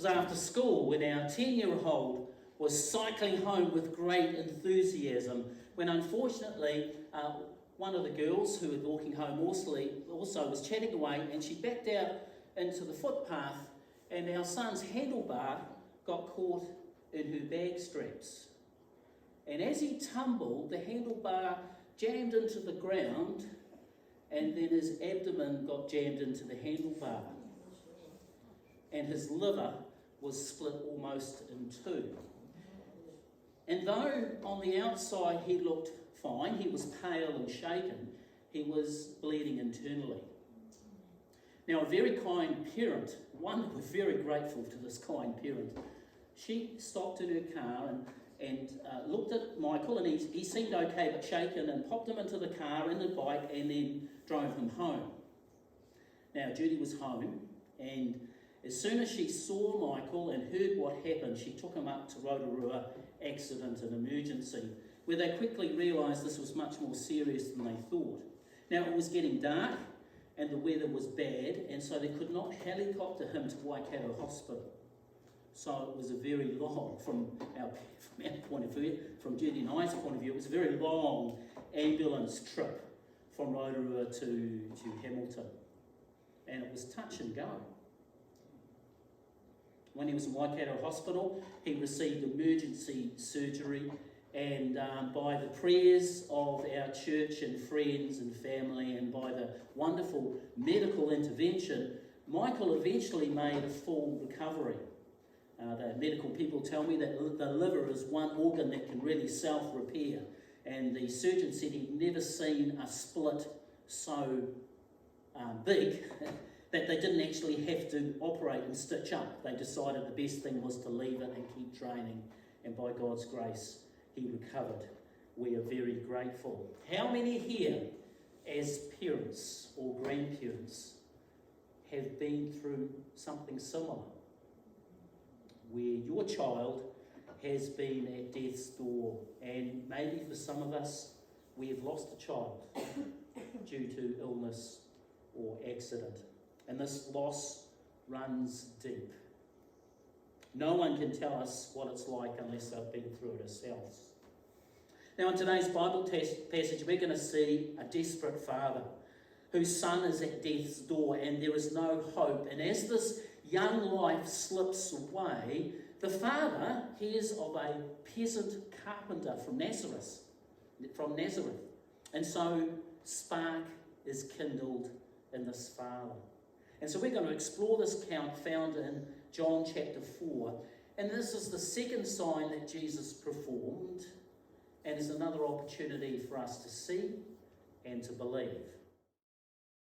was after school when our 10-year-old was cycling home with great enthusiasm when unfortunately one of the girls who was walking home also was chatting away, and she backed out into the footpath, and our son's handlebar got caught in her bag straps. And as he tumbled, the handlebar jammed into the ground, and then his abdomen got jammed into the handlebar. And his liver was split almost in two. And though on the outside he looked fine, he was pale and shaken, he was bleeding internally. Now, a very kind parent, one, we're very grateful to this kind parent, she stopped in her car and looked at Michael, and he seemed okay but shaken, and popped him into the car and the bike and then drove him home. Now, Judy was home, and as soon as she saw Michael and heard what happened, she took him up to Rotorua Accident and Emergency, where they quickly realised this was much more serious than they thought. Now, it was getting dark and the weather was bad, and so they could not helicopter him to Waikato Hospital. So it was a very long, from our point of view, from Judy and I's point of view, it was a very long ambulance trip from Rotorua to Hamilton. And it was touch and go. When he was in Waikato Hospital, he received emergency surgery, and by the prayers of our church and friends and family, and by the wonderful medical intervention, Michael eventually made a full recovery. The medical people tell me that the liver is one organ that can really self-repair, and the surgeon said he'd never seen a split so big that they didn't actually have to operate and stitch up. They decided the best thing was to leave it and keep training, and by God's grace, he recovered. We are very grateful. How many here, as parents or grandparents, have been through something similar, where your child has been at death's door, and maybe for some of us, we have lost a child due to illness or accident, and this loss runs deep. No one can tell us what it's like unless they've been through it ourselves. Now, in today's Bible passage, we're going to see a desperate father whose son is at death's door, and there is no hope. And as this young life slips away, the father hears of a peasant carpenter from Nazareth. And so spark is kindled in this father. And so we're going to explore this account found in John chapter 4. And this is the second sign that Jesus performed, and is another opportunity for us to see and to believe.